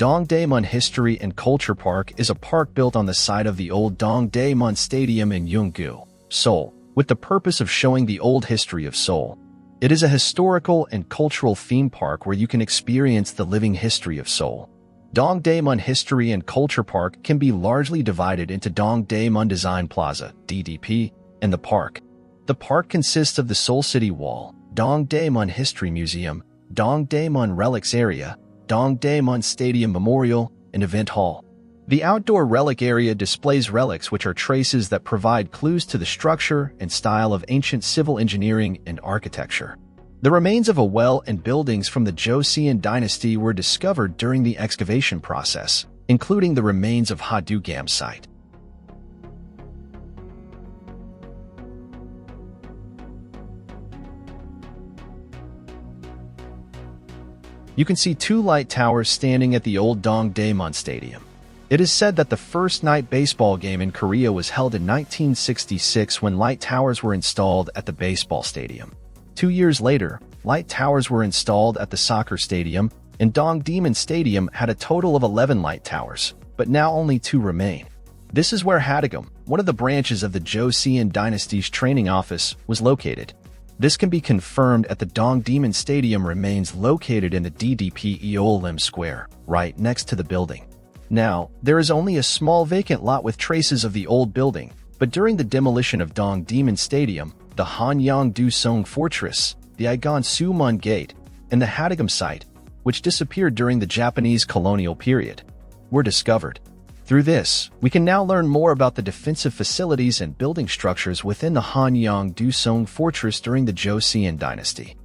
Dongdaemun History and Culture Park is a park built on the site of the old Dongdaemun Stadium in Jung, Seoul, with the purpose of showing the old history of Seoul. It is a historical and cultural theme park where you can experience the living history of Seoul. Dongdaemun History and Culture Park can be largely divided into Dongdaemun Design Plaza, DDP, and the park. The park consists of the Seoul City Wall, Dongdaemun History Museum, Dongdaemun Relics area, Dongdaemun Stadium Memorial, and Event Hall. The outdoor relic area displays relics which are traces that provide clues to the structure and style of ancient civil engineering and architecture. The remains of a well and buildings from the Joseon dynasty were discovered during the excavation process, including the remains of Dongdaemun site. You can see two light towers standing at the old Dongdaemun Stadium. It is said that the first night baseball game in Korea was held in 1966 when light towers were installed at the baseball stadium. 2 years later, light towers were installed at the soccer stadium, and Dongdaemun Stadium had a total of 11 light towers, but now only 2 remain. This is where Dongdaemun, one of the branches of the Joseon dynasty's training office, was located. This can be confirmed at the Dongdaemun Stadium remains located in the DDP Eolim Square, right next to the building. Now, there is only a small vacant lot with traces of the old building, but during the demolition of Dongdaemun Stadium, the Hanyang-do Song Fortress, the Igon Sumun Gate, and the Dongdaemun site, which disappeared during the Japanese colonial period, were discovered. Through this, we can now learn more about the defensive facilities and building structures within the Hanyang-do Song Fortress during the Joseon dynasty.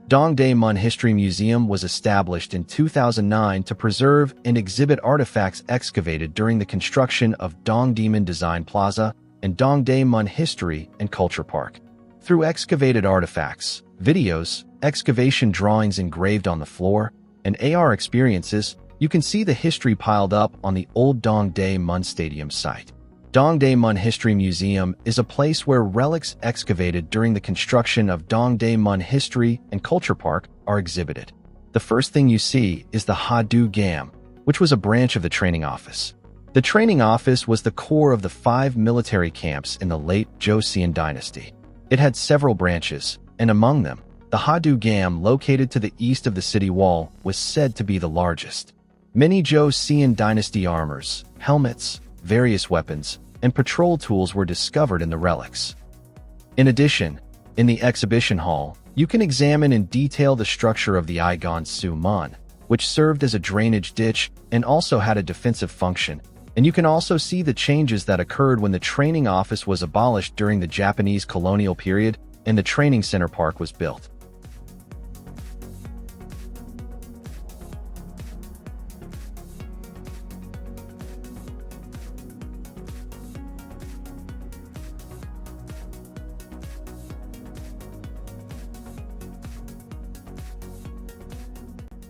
Dongdaemun History Museum was established in 2009 to preserve and exhibit artifacts excavated during the construction of Dongdaemun Design Plaza and Dongdaemun History and Culture Park. Through excavated artifacts, videos, excavation drawings engraved on the floor, and AR experiences, you can see the history piled up on the old Dongdaemun Stadium site. Dongdaemun History Museum is a place where relics excavated during the construction of Dongdaemun History and Culture Park are exhibited. The first thing you see is the Dongdaemun, which was a branch of the training office. The training office was the core of the 5 military camps in the late Joseon dynasty. It had several branches, and among them, the Dongdaemun located to the east of the city wall was said to be the largest. Many Joseon dynasty armors, helmets, various weapons, and patrol tools were discovered in the relics. In addition, in the exhibition hall, you can examine in detail the structure of the Igon Sumun, which served as a drainage ditch and also had a defensive function, and you can also see the changes that occurred when the training office was abolished during the Japanese colonial period and the training center park was built.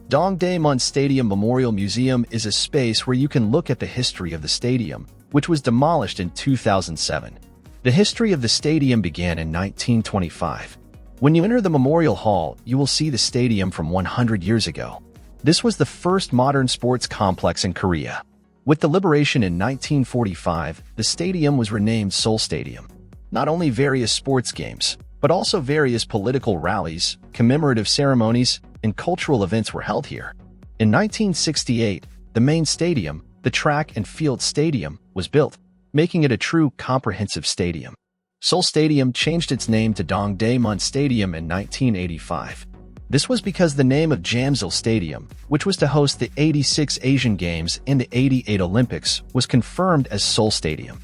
Dongdaemun Stadium Memorial Museum is a space where you can look at the history of the stadium, which was demolished in 2007. The history of the stadium began in 1925. When you enter the Memorial Hall, you will see the stadium from 100 years ago. This was the first modern sports complex in Korea. With the liberation in 1945, the stadium was renamed Seoul Stadium. Not only various sports games, but also various political rallies, commemorative ceremonies, and cultural events were held here. In 1968, the main stadium, the track and field stadium, was built, making it a true comprehensive stadium. Seoul Stadium changed its name to Dongdaemun Stadium in 1985. This was because the name of Jamsil Stadium, which was to host the 86 Asian Games and the 88 Olympics, was confirmed as Seoul Stadium.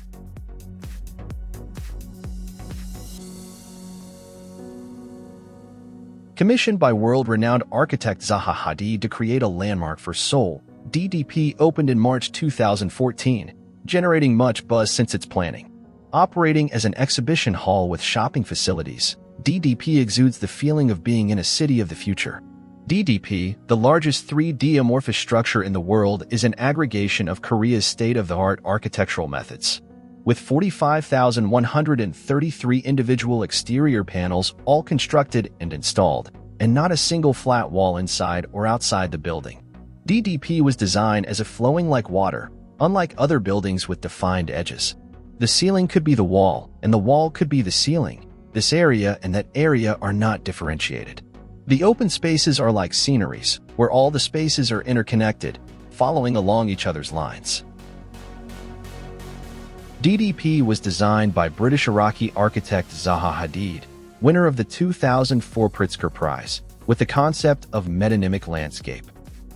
Commissioned by world-renowned architect Zaha Hadid to create a landmark for Seoul, DDP opened in March 2014, generating much buzz since its planning. Operating as an exhibition hall with shopping facilities, DDP exudes the feeling of being in a city of the future. DDP, the largest 3D amorphous structure in the world, is an aggregation of Korea's state-of-the-art architectural methods. With 45,133 individual exterior panels all constructed and installed, and not a single flat wall inside or outside the building. DDP was designed as a flowing like water, unlike other buildings with defined edges. The ceiling could be the wall, and the wall could be the ceiling. This area and that area are not differentiated. The open spaces are like sceneries, where all the spaces are interconnected, following along each other's lines. DDP was designed by British-Iraqi architect Zaha Hadid, winner of the 2004 Pritzker Prize, with the concept of metonymic landscape.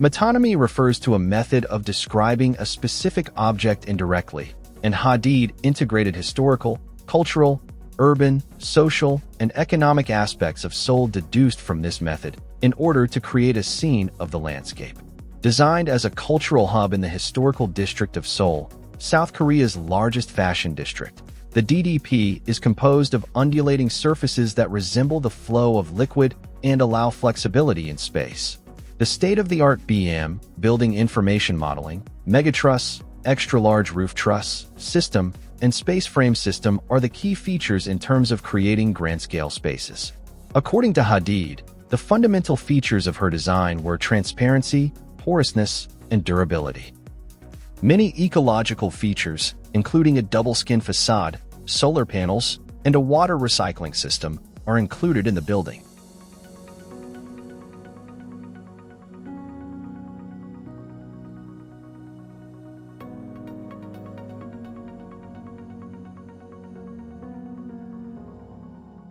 Metonymy refers to a method of describing a specific object indirectly, and Hadid integrated historical, cultural, urban, social, and economic aspects of Seoul deduced from this method in order to create a scene of the landscape. Designed as a cultural hub in the historical district of Seoul, South Korea's largest fashion district, the DDP is composed of undulating surfaces that resemble the flow of liquid and allow flexibility in space. The state-of-the-art BIM, Building Information Modeling, megatruss, extra-large roof truss, system, and space frame system are the key features in terms of creating grand-scale spaces. According to Hadid, the fundamental features of her design were transparency, porousness, and durability. Many ecological features, including a double-skin facade, solar panels, and a water recycling system, are included in the building.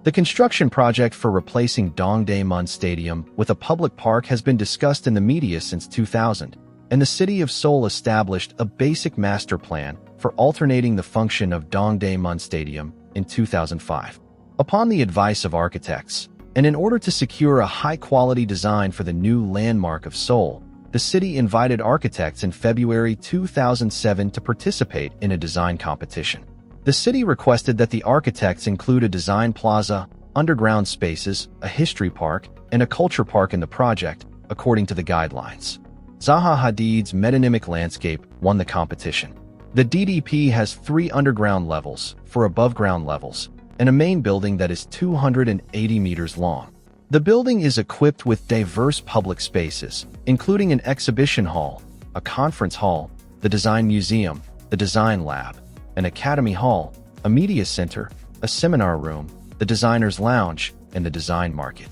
The construction project for replacing Dongdaemun Stadium with a public park has been discussed in the media since 2000, and the city of Seoul established a basic master plan for alternating the function of Dongdaemun Stadium in 2005. Upon the advice of architects, and in order to secure a high-quality design for the new landmark of Seoul, the city invited architects in February 2007 to participate in a design competition. The city requested that the architects include a design plaza, underground spaces, a history park, and a culture park in the project, according to the guidelines. Zaha Hadid's metonymic landscape won the competition. The DDP has 3 underground levels, 4 above-ground levels, and a main building that is 280 meters long. The building is equipped with diverse public spaces, including an exhibition hall, a conference hall, the design museum, the design lab, an academy hall, a media center, a seminar room, the designer's lounge, and the design market.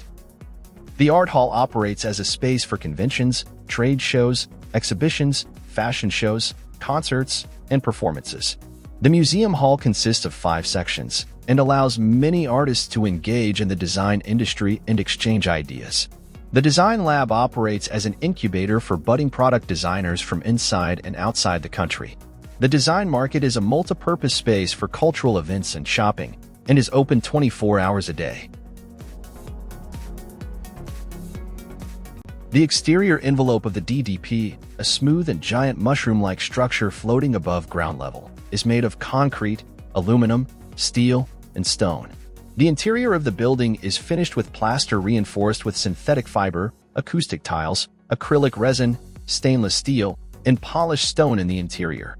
The art hall operates as a space for conventions, trade shows, exhibitions, fashion shows, concerts, and performances. The museum hall consists of 5 sections and allows many artists to engage in the design industry and exchange ideas. The design lab operates as an incubator for budding product designers from inside and outside the country. The design market is a multi-purpose space for cultural events and shopping, and is open 24 hours a day. The exterior envelope of the DDP, a smooth and giant mushroom-like structure floating above ground level, is made of concrete, aluminum, steel, and stone. The interior of the building is finished with plaster reinforced with synthetic fiber, acoustic tiles, acrylic resin, stainless steel, and polished stone in the interior.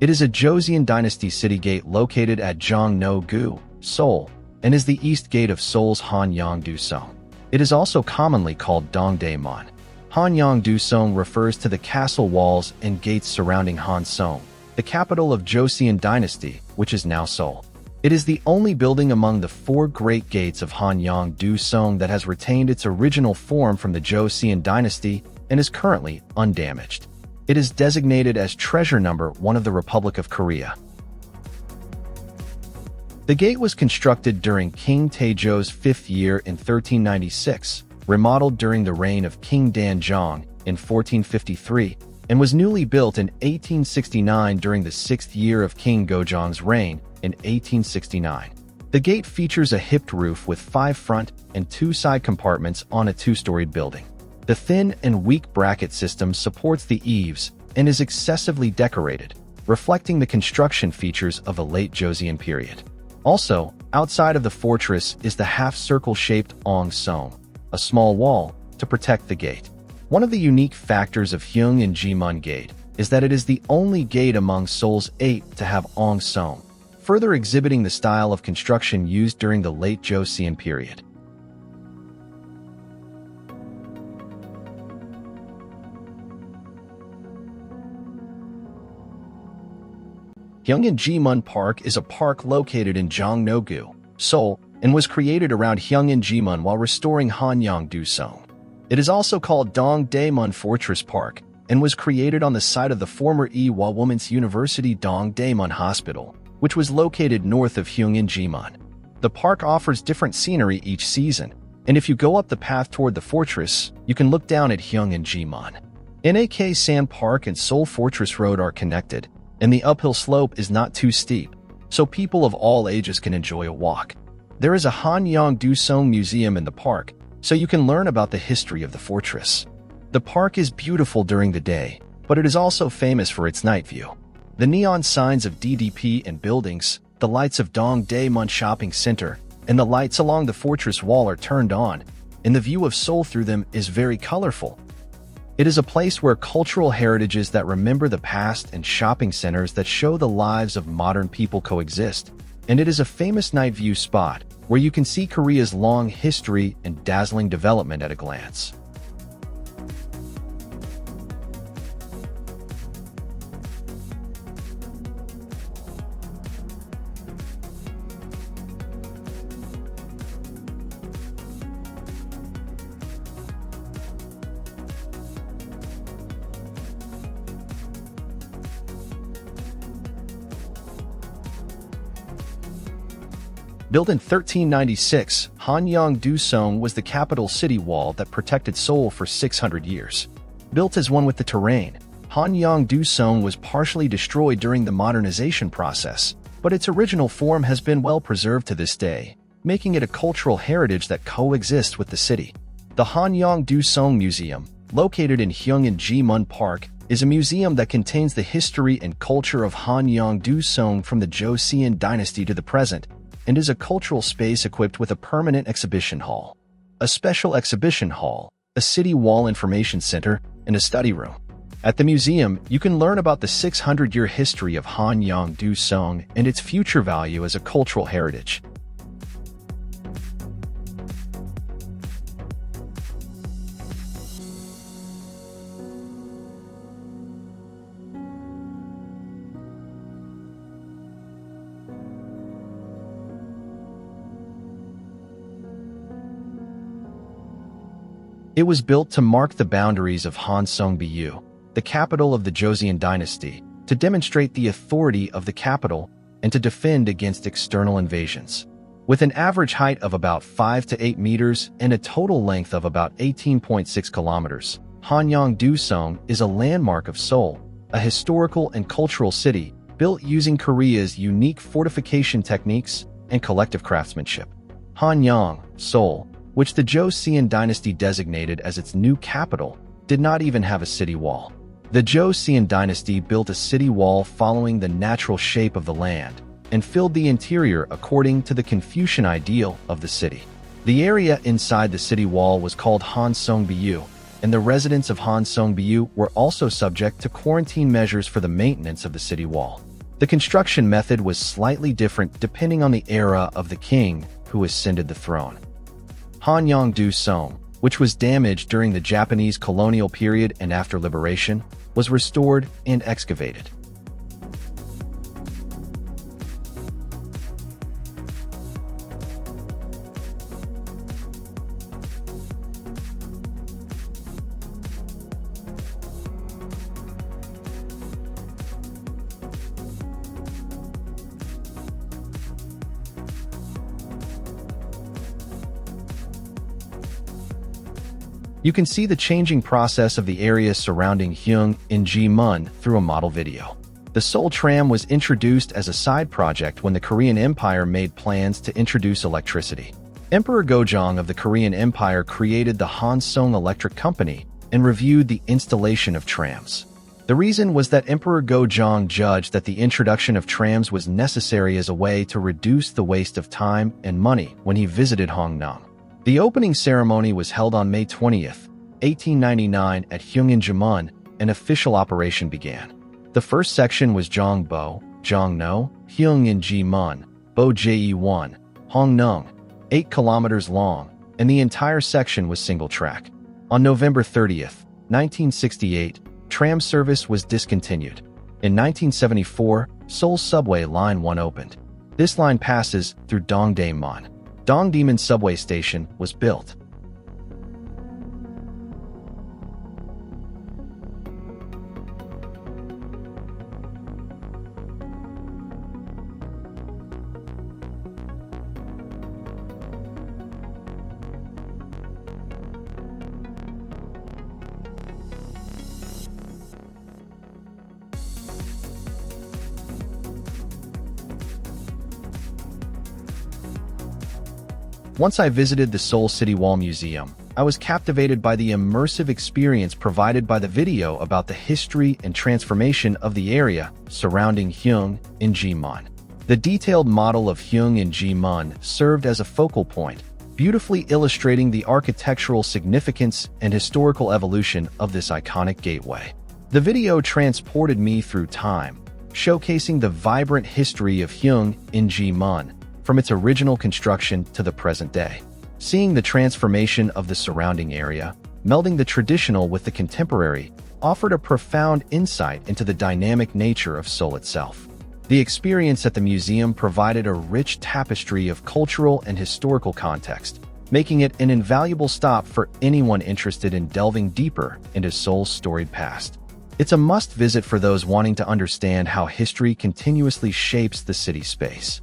It is a Joseon Dynasty city gate located at Jung-no-gu, Seoul, and is the east gate of Seoul's Hanyang-do-song. It is also commonly called Dongdaemun. Hanyang-do-song refers to the castle walls and gates surrounding Hansong, the capital of Joseon Dynasty, which is now Seoul. It is the only building among the four great gates of Hanyang-do-song that has retained its original form from the Joseon Dynasty and is currently undamaged. It is designated as Treasure Number 1 of the Republic of Korea. The gate was constructed during King Taejo's 5th year in 1396, remodeled during the reign of King Danjong in 1453, and was newly built in 1869 during the 6th year of King Gojong's reign in 1869. The gate features a hipped roof with 5 front and 2 side compartments on a 2-storied building. The thin and weak bracket system supports the eaves and is excessively decorated, reflecting the construction features of the late Joseon period. Also, outside of the fortress is the half-circle-shaped Ong Song, a small wall, to protect the gate. One of the unique factors of Hyung and Jimun Gate is that it is the only gate among Seoul's 8 to have Ong Song, further exhibiting the style of construction used during the late Joseon period. Hyungin-Jimun Park is a park located in Jong-no-gu, Seoul, and was created around Hyungin-Jimun while restoring Hanyang-do-song. It is also called Dongdaemun Fortress Park and was created on the site of the former Ewha Women's University Dongdaemun Hospital, which was located north of Hyungin-Jimun. The park offers different scenery each season, and if you go up the path toward the fortress, you can look down at Hyungin-Jimun. NAK Sand Park and Seoul Fortress Road are connected, and the uphill slope is not too steep, so people of all ages can enjoy a walk. There is a Hanyang-do-song museum in the park, so you can learn about the history of the fortress. The park is beautiful during the day, but it is also famous for its night view. The neon signs of DDP and buildings, the lights of Dongdaemun Shopping Center, and the lights along the fortress wall are turned on, and the view of Seoul through them is very colorful. It is a place where cultural heritages that remember the past and shopping centers that show the lives of modern people coexist, and it is a famous night view spot where you can see Korea's long history and dazzling development at a glance. Built in 1396, Hanyang-do-song was the capital city wall that protected Seoul for 600 years. Built as one with the terrain, Hanyang-do-song was partially destroyed during the modernization process, but its original form has been well preserved to this day, making it a cultural heritage that coexists with the city. The Hanyang-do-song Museum, located in Hyungin-Jimun Park, is a museum that contains the history and culture of Hanyang-do-song from the Joseon Dynasty to the present, and is a cultural space equipped with a permanent exhibition hall, a special exhibition hall, a city wall information center, and a study room. At the museum, you can learn about the 600-year history of Hanyang-do-song and its future value as a cultural heritage. It was built to mark the boundaries of Hansong-bu, the capital of the Joseon Dynasty, to demonstrate the authority of the capital and to defend against external invasions. With an average height of about 5 to 8 meters and a total length of about 18.6 kilometers, Hanyang-do-song is a landmark of Seoul, a historical and cultural city built using Korea's unique fortification techniques and collective craftsmanship. Hanyang, Seoul, which the Joseon Dynasty designated as its new capital, did not even have a city wall. The Joseon Dynasty built a city wall following the natural shape of the land and filled the interior according to the Confucian ideal of the city. The area inside the city wall was called Hansong-bu, and the residents of Hansong-bu were also subject to quarantine measures for the maintenance of the city wall. The construction method was slightly different depending on the era of the king who ascended the throne. Hanyang-do Song, which was damaged during the Japanese colonial period and after liberation, was restored and excavated. You can see the changing process of the area surrounding Jung in Ji-mun through a model video. The Seoul tram was introduced as a side project when the Korean Empire made plans to introduce electricity. Emperor Gojong of the Korean Empire created the Hansong Electric Company and reviewed the installation of trams. The reason was that Emperor Gojong judged that the introduction of trams was necessary as a way to reduce the waste of time and money when he visited Hongnan. The opening ceremony was held on May 20th, 1899 at Jung in Jimun, and official operation began. The first section was Jongbo, Jongno, Jung in Jimun, Bo Je1, Hongnung, 8 kilometers long, and the entire section was single track. On November 30th, 1968, tram service was discontinued. In 1974, Seoul Subway Line 1 opened. This line passes through Dongdaemun. Dongdaemun subway station was built. Once I visited the Seoul City Wall Museum, I was captivated by the immersive experience provided by the video about the history and transformation of the area surrounding Jung in Jimun. The detailed model of Jung in Jimun served as a focal point, beautifully illustrating the architectural significance and historical evolution of this iconic gateway. The video transported me through time, showcasing the vibrant history of Jung in Jimun, from its original construction to the present day. Seeing the transformation of the surrounding area, melding the traditional with the contemporary, offered a profound insight into the dynamic nature of Seoul itself. The experience at the museum provided a rich tapestry of cultural and historical context, making it an invaluable stop for anyone interested in delving deeper into Seoul's storied past. It's a must-visit for those wanting to understand how history continuously shapes the city space.